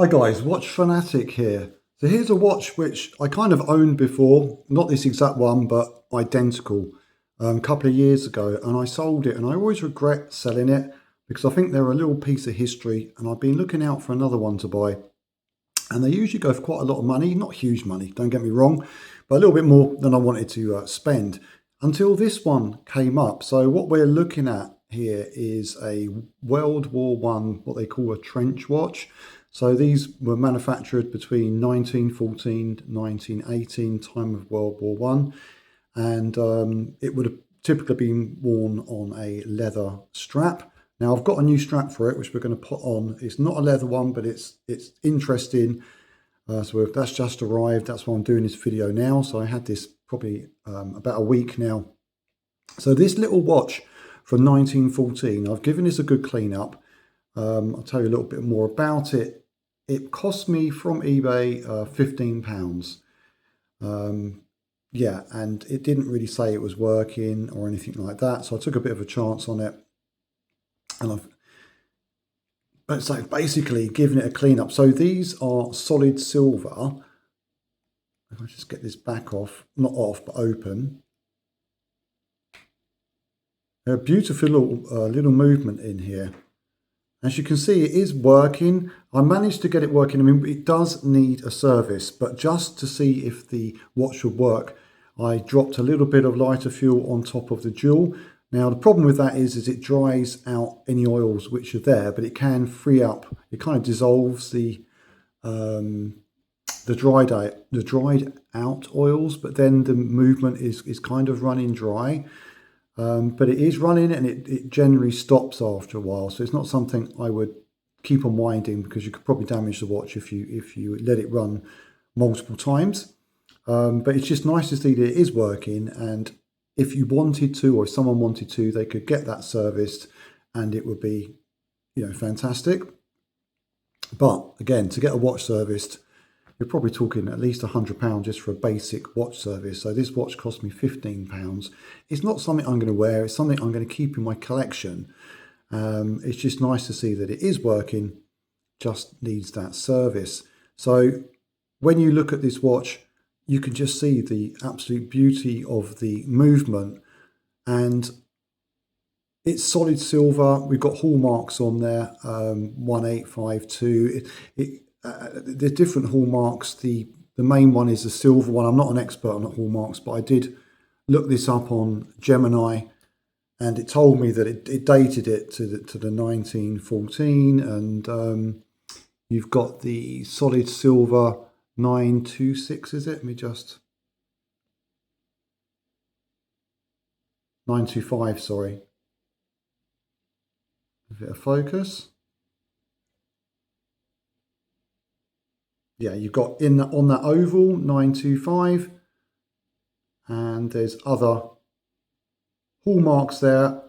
Hi guys, Watch Fanatic here. So here's a watch which I kind of owned before, not this exact one, but identical, a couple of years ago, and I sold it, and I always regret selling it because I think they're a little piece of history, and I've been looking out for another one to buy, and they usually go for quite a lot of money, not huge money, don't get me wrong, but a little bit more than I wanted to spend, until this one came up. So what we're looking at here is a World War One, what they call a trench watch. So these were manufactured between 1914 1918, time of World War One, and it would have typically been worn on a leather strap. Now I've got a new strap for it, which we're going to put on. It's not a leather one, but it's interesting. So that's just arrived. That's why I'm doing this video now. So I had this probably about a week now. So this little watch from 1914, I've given this a good clean up. I'll tell you a little bit more about it. It cost me from eBay £15. Yeah, and it didn't really say it was working or anything like that. So I took a bit of a chance on it. And I've basically given it a clean up. So these are solid silver. If I just get this back off, not off, but open. A beautiful little movement in here. As you can see, it is working. I managed to get it working. I mean, it does need a service, but just to see if the watch would work, I dropped a little bit of lighter fuel on top of the jewel. Now, the problem with that is it dries out any oils which are there, but it can free up. It kind of dissolves the dried out oils, but then the movement is kind of running dry. But it is running, and it generally stops after a while. So it's not something I would keep on winding, because you could probably damage the watch if you let it run multiple times. But it's just nice to see that it is working, and if you wanted to, or if someone wanted to, they could get that serviced, and it would be, fantastic. But again, to get a watch serviced, you're probably talking at least £100 just for a basic watch service. So this watch cost me £15. It's not something I'm going to wear. It's something I'm going to keep in my collection. It's just nice to see that it is working, just needs that service. So when you look at this watch, you can just see the absolute beauty of the movement, and it's solid silver. We've got hallmarks on there, 1852. There's different hallmarks. The main one is the silver one. I'm not an expert on the hallmarks, but I did look this up on Gemini, and it told me that it dated it to the 1914, and you've got the solid silver 926, is it? Let me just 925, sorry. A bit of focus. Yeah, you've got on that oval 925, and there's other hallmarks there.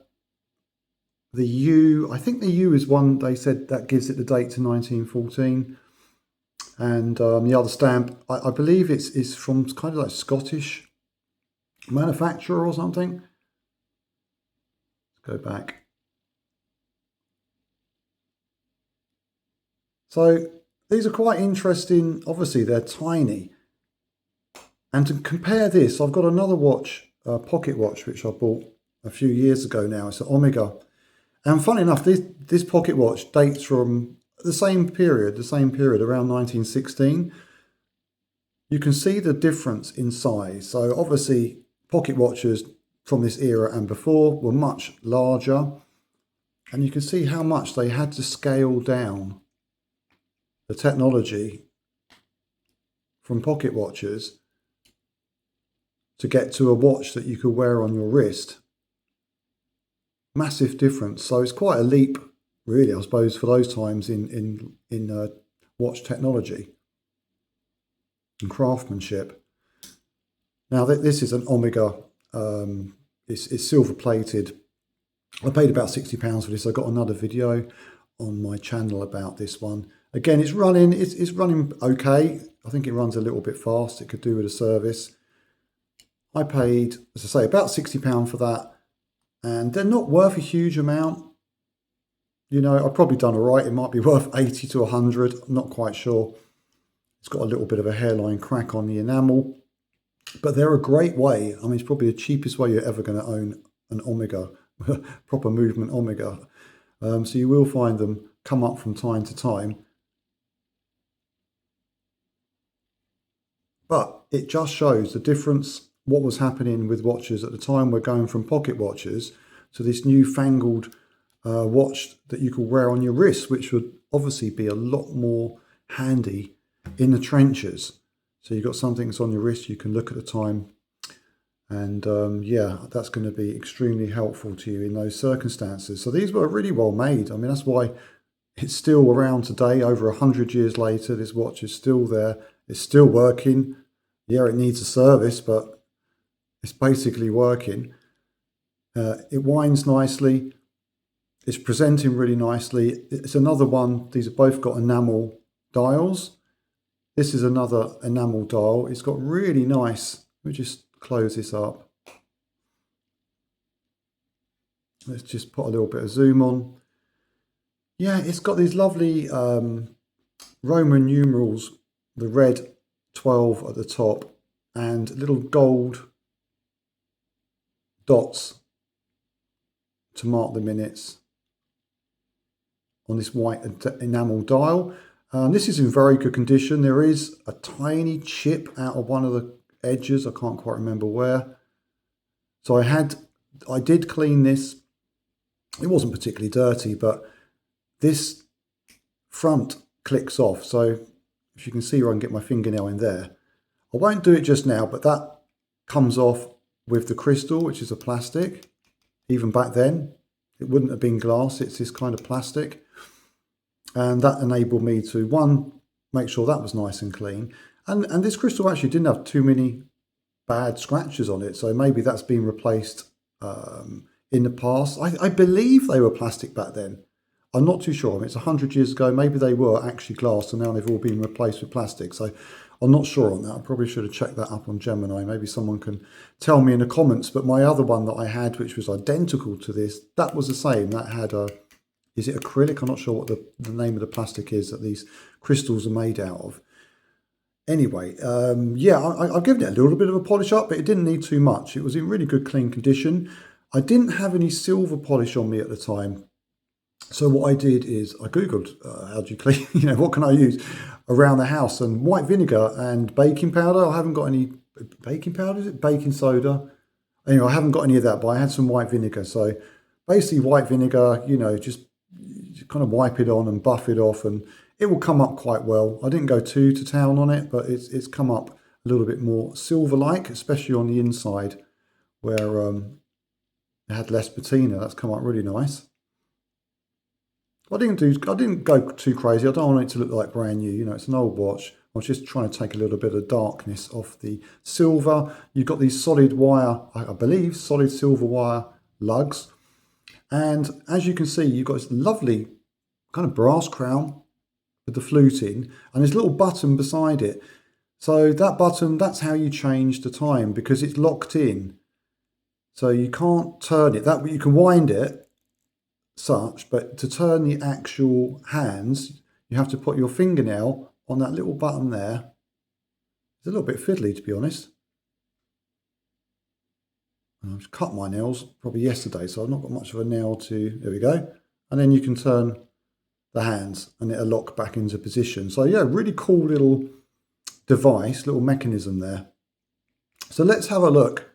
The U, I think the U is one they said that gives it the date to 1914, and the other stamp, I believe it's from kind of like Scottish manufacturer or something. Let's go back. So these are quite interesting. Obviously, they're tiny. And to compare this, I've got another watch, a pocket watch, which I bought a few years ago now. It's an Omega. And funny enough, this pocket watch dates from the same period, around 1916. You can see the difference in size. So obviously, pocket watches from this era and before were much larger. And you can see how much they had to scale down the technology from pocket watches to get to a watch that you could wear on your wrist. Massive difference. So it's quite a leap, really, I suppose, for those times in watch technology and craftsmanship. Now this is an Omega. It's silver plated. I paid about £60 for this. I got another video on my channel about this one. Again, it's running okay. I think it runs a little bit fast. It could do with a service. I paid, as I say, about £60 for that, and they're not worth a huge amount. You know, I've probably done all right. It might be worth 80 to 100. I'm not quite sure. It's got a little bit of a hairline crack on the enamel. But they're a great way. I mean, it's probably the cheapest way you're ever going to own an Omega, proper movement Omega. So you will find them come up from time to time. But it just shows the difference, what was happening with watches at the time. We're going from pocket watches to this newfangled watch that you could wear on your wrist, which would obviously be a lot more handy in the trenches. So you've got something that's on your wrist, you can look at the time. And yeah, that's going to be extremely helpful to you in those circumstances. So these were really well made. I mean, that's why it's still around today, over 100 years later. This watch is still there. It's still working. Yeah, it needs a service, but it's basically working. It winds nicely. It's presenting really nicely. It's another one. These have both got enamel dials. This is another enamel dial. It's got really nice. Let me just close this up. Let's just put a little bit of zoom on. Yeah, it's got these lovely Roman numerals, the red 12 at the top, and little gold dots to mark the minutes on this white enamel dial. This is in very good condition. There is a tiny chip out of one of the edges. I can't quite remember where. So I did clean this. It wasn't particularly dirty, but this front clicks off. So if you can see where I can get my fingernail in there. I won't do it just now, but that comes off with the crystal, which is a plastic. Even back then, it wouldn't have been glass. It's this kind of plastic. And that enabled me to, one, make sure that was nice and clean. And this crystal actually didn't have too many bad scratches on it. So maybe that's been replaced in the past. I believe they were plastic back then. I'm not too sure. I mean, it's 100 years ago. Maybe they were actually glass and now they've all been replaced with plastic. So I'm not sure on that. I probably should have checked that up on Gemini. Maybe someone can tell me in the comments. But my other one that I had, which was identical to this, that was the same. That had a, is it acrylic? I'm not sure what the name of the plastic is that these crystals are made out of. Anyway, yeah, I've given it a little bit of a polish up, but it didn't need too much. It was in really good, clean condition. I didn't have any silver polish on me at the time. So what I did is I Googled how do you clean, what can I use around the house? And white vinegar and baking powder. I haven't got any baking powder, is it? Baking soda. Anyway, I haven't got any of that, but I had some white vinegar. So basically white vinegar, just kind of wipe it on and buff it off and it will come up quite well. I didn't go to town on it, but it's come up a little bit more silver-like, especially on the inside where it had less patina. That's come up really nice. I didn't go too crazy. I don't want it to look like brand new. It's an old watch. I was just trying to take a little bit of darkness off the silver. You've got these solid wire, I believe, solid silver wire lugs. And as you can see, you've got this lovely kind of brass crown with the fluting and this little button beside it. So that button, that's how you change the time because it's locked in. So you can't turn it. That you can wind it such, but to turn the actual hands, you have to put your fingernail on that little button there. It's a little bit fiddly, to be honest. I've cut my nails probably yesterday, so I've not got much of a nail to, there we go. And then you can turn the hands and it'll lock back into position. So yeah, really cool little device, little mechanism there. So let's have a look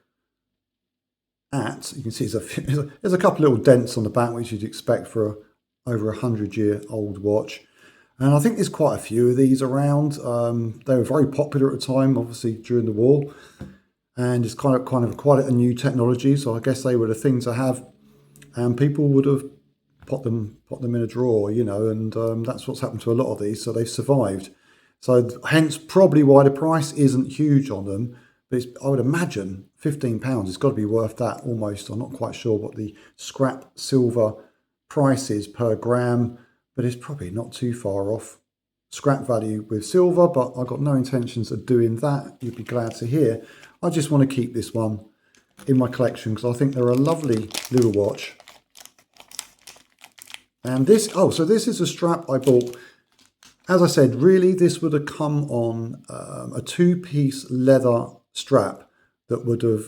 at, you can see there's a couple of little dents on the back, which you'd expect for over 100-year-old watch. And I think there's quite a few of these around. They were very popular at the time, obviously during the war. And it's kind of quite a new technology. So I guess they were the things to have. And people would have put them in a drawer, and that's what's happened to a lot of these. So they've survived. So hence probably why the price isn't huge on them. But I would imagine £15, it's got to be worth that almost. I'm not quite sure what the scrap silver price is per gram, but it's probably not too far off scrap value with silver, but I've got no intentions of doing that. You'd be glad to hear. I just want to keep this one in my collection because I think they're a lovely little watch. And this, oh, so this is a strap I bought. As I said, really, this would have come on a two-piece leather strap that would have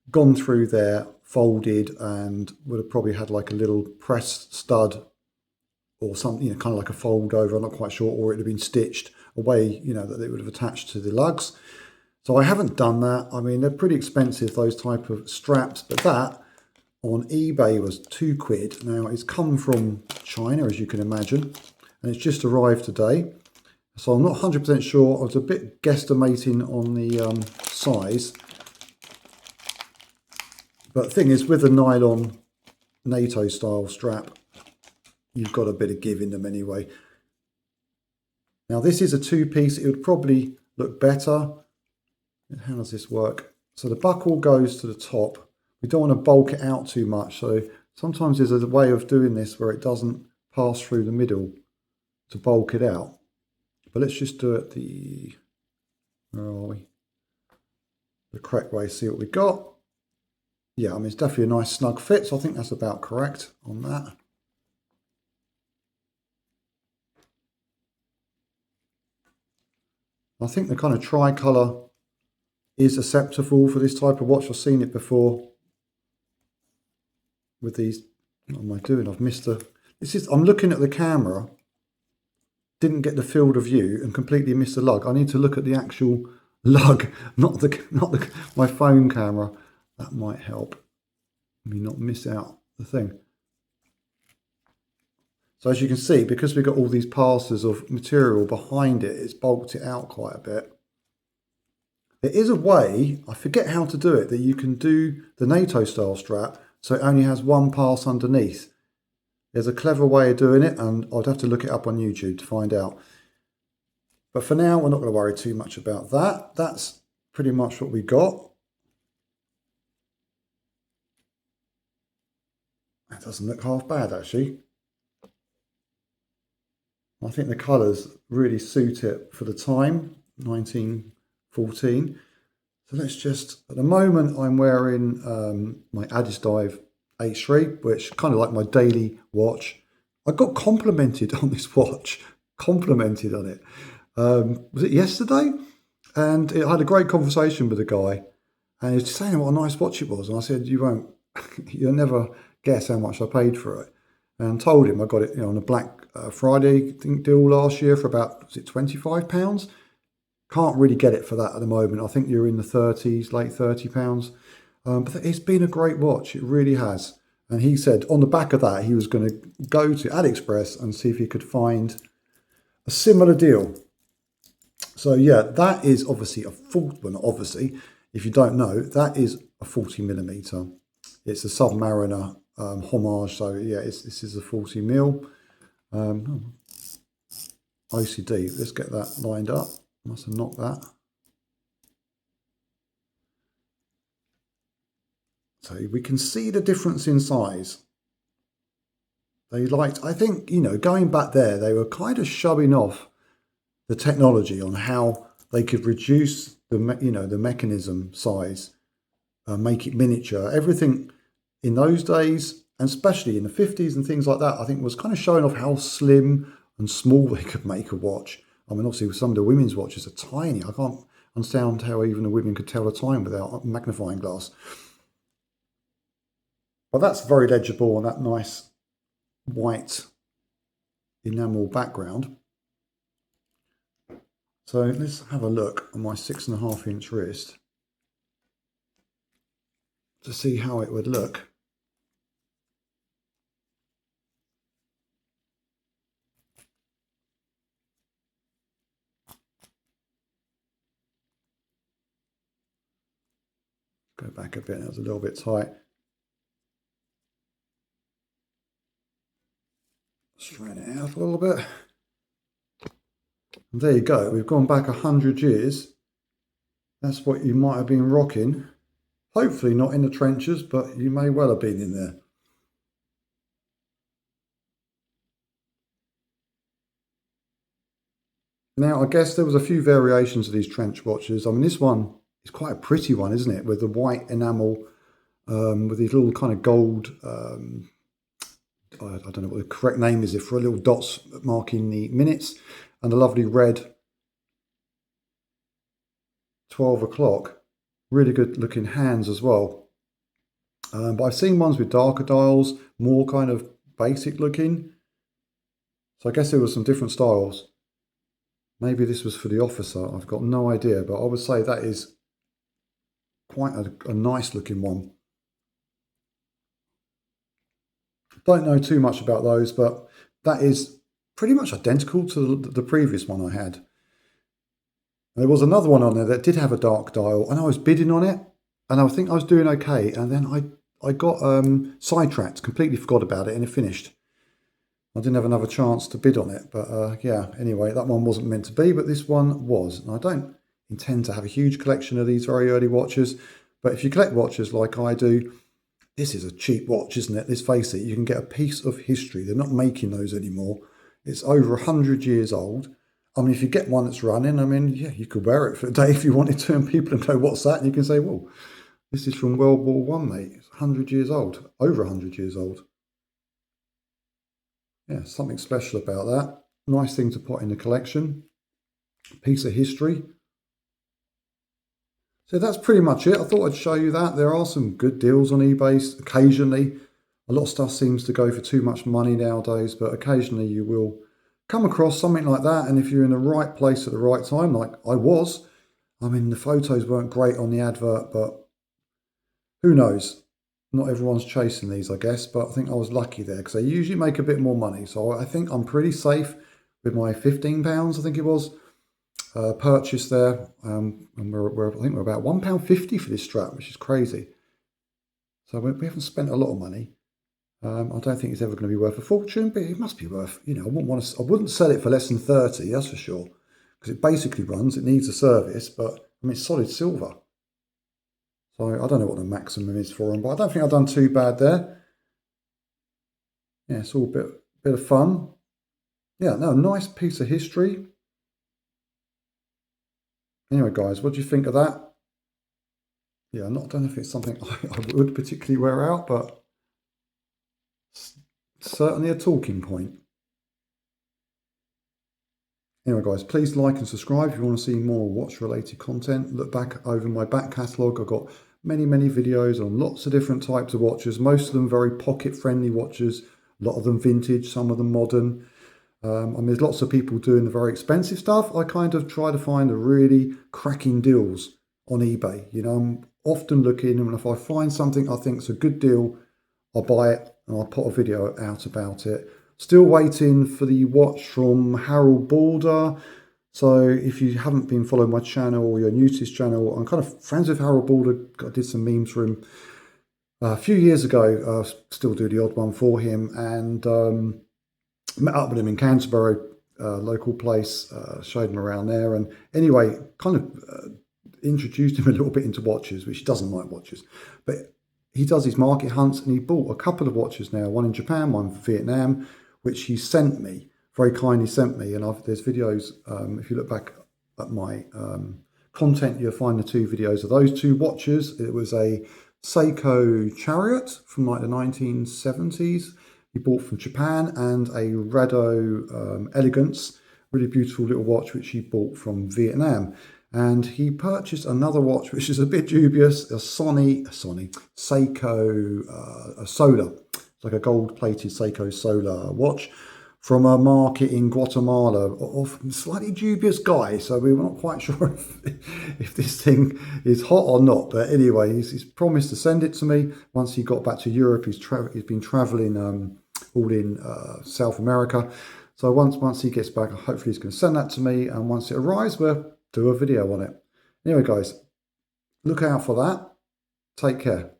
gone through there, folded, and would have probably had like a little press stud or something, you know, kind of like a fold over, I'm not quite sure, or it would have been stitched away, you know, that it would have attached to the lugs. So I haven't done that. I mean, they're pretty expensive, those type of straps, but that on eBay was £2. Now, it's come from China, as you can imagine, and it's just arrived today. So I'm not 100% sure. I was a bit guesstimating on the size. But the thing is, with a nylon NATO style strap, you've got a bit of give in them anyway. Now this is a two-piece. It would probably look better. How does this work? So the buckle goes to the top. We don't want to bulk it out too much. So sometimes there's a way of doing this where it doesn't pass through the middle to bulk it out. But let's just do it the, where are we? The correct way, see what we got. Yeah, I mean, it's definitely a nice snug fit, so I think that's about correct on that. I think the kind of tricolour is acceptable for this type of watch. I've seen it before with these. What am I doing? I've missed the, this is, I'm looking at the camera, didn't get the field of view and completely missed the lug. I need to look at the actual lug, not my phone camera. That might help me not miss out the thing. So as you can see, because we've got all these passes of material behind it, it's bulked it out quite a bit. There is a way, I forget how to do it, that you can do the NATO style strap so it only has one pass underneath. There's a clever way of doing it, and I'd have to look it up on YouTube to find out. But for now, we're not going to worry too much about that. That's pretty much what we got. That doesn't look half bad, actually. I think the colours really suit it for the time, 1914. So let's just, at the moment I'm wearing my Addis Dive H3, which kind of like my daily watch. I got complimented on this watch, complimented on it. Was it yesterday? And I had a great conversation with a guy, and he was saying what a nice watch it was. And I said, you'll never guess how much I paid for it. And told him I got it, you know, on a Black Friday deal last year for about, was it £25? Can't really get it for that at the moment. I think you're in the 30s, late £30. But it's been a great watch. It really has. And he said on the back of that, he was going to go to AliExpress and see if he could find a similar deal. So yeah, that is obviously a full, well, not obviously, if you don't know, that is a 40mm. It's a Submariner homage. So yeah, this is a 40mm. OCD, let's get that lined up. Must have knocked that. So we can see the difference in size. They liked, I think, you know, going back there, they were kind of showing off the technology on how they could reduce the, you know, the mechanism size, make it miniature. Everything in those days, and especially in the 50s and things like that, I think was kind of showing off how slim and small they could make a watch. I mean, obviously some of the women's watches are tiny. I can't understand how even the women could tell the time without a magnifying glass. But that's very legible on that nice white enamel background. So let's have a look on my 6.5-inch wrist to see how it would look. Go back a bit, that was a little bit tight. Straighten it out a little bit. And there you go, we've gone back 100 years. That's what you might have been rocking. Hopefully not in the trenches, but you may well have been in there. Now, I guess there was a few variations of these trench watches. I mean, this one is quite a pretty one, isn't it? With the white enamel, with these little kind of gold I don't know what the correct name is, for little dots marking the minutes, and the lovely red 12 o'clock. Really good looking hands as well. But I've seen ones with darker dials, more kind of basic looking. So I guess there were some different styles. Maybe this was for the officer. I've got no idea, but I would say that is quite a nice looking one. Don't know too much about those, but that is pretty much identical to the previous one I had. There was another one on there that did have a dark dial, and I was bidding on it, and I think I was doing okay, and then I got sidetracked, completely forgot about it, and it finished. I didn't have another chance to bid on it, but yeah, anyway, that one wasn't meant to be, but this one was. And I don't intend to have a huge collection of these very early watches, but if you collect watches like I do, this is a cheap watch, isn't it? Let's face it, you can get a piece of history. They're not making those anymore. It's over 100 years old. I mean, if you get one that's running, I mean, yeah, you could wear it for a day if you wanted to, and people can go, what's that? And you can say, well, this is from World War One, mate. It's 100 years old, over 100 years old. Yeah, something special about that. Nice thing to put in the collection. Piece of history. So that's pretty much it. I thought I'd show you that. There are some good deals on eBay occasionally. A lot of stuff seems to go for too much money nowadays, but occasionally you will come across something like that. And if you're in the right place at the right time, like I was, I mean, the photos weren't great on the advert, but who knows? Not everyone's chasing these, I guess, but I think I was lucky there because they usually make a bit more money. So I think I'm pretty safe with my £15, I think it was, purchase there. And I think we're about £1.50 for this strap, which is crazy. So we haven't spent a lot of money. I don't think it's ever going to be worth a fortune, but it must be worth, you know, I wouldn't sell it for less than 30, that's for sure. Because it basically runs, it needs a service, but I mean, it's solid silver. So I don't know what the maximum is for them, but I don't think I've done too bad there. Yeah, it's all a bit of fun. Yeah, no, nice piece of history. Anyway, guys, what do you think of that? Yeah, I don't know if it's something I would particularly wear out, but certainly a talking point. Anyway, guys, please like and subscribe if you want to see more watch-related content. Look back over my back catalogue. I've got many videos on lots of different types of watches, most of them very pocket-friendly watches, a lot of them vintage, some of them modern. I mean, there's lots of people doing the very expensive stuff. I kind of try to find the really cracking deals on eBay. You know, I'm often looking, and if I find something I think is a good deal, I'll buy it and I'll put a video out about it. Still waiting for the watch from Harold Balder. So if you haven't been following my channel or you're new to this channel, I'm kind of friends with Harold Balder. I did some memes for him a few years ago. Still do the odd one for him, and met up with him in Canterbury, local place, showed him around there. And anyway, kind of introduced him a little bit into watches, which he doesn't like watches. But he does his market hunts, and he bought a couple of watches now, one in Japan, one for Vietnam, which he sent me, very kindly sent me. And there's videos, if you look back at my content, you'll find the two videos of those two watches. It was a Seiko Chariot from like the 1970s. He bought from Japan, and a Rado Elegance, really beautiful little watch, which he bought from Vietnam. And he purchased another watch, which is a bit dubious, a Seiko Solar. It's like a gold-plated Seiko Solar watch from a market in Guatemala of a slightly dubious guy. So we were not quite sure if this thing is hot or not. But anyway, he's promised to send it to me once he got back to Europe. He's been traveling all in South America. So once he gets back, hopefully he's going to send that to me. And once it arrives, we'll do a video on it. Anyway, guys, look out for that. Take care.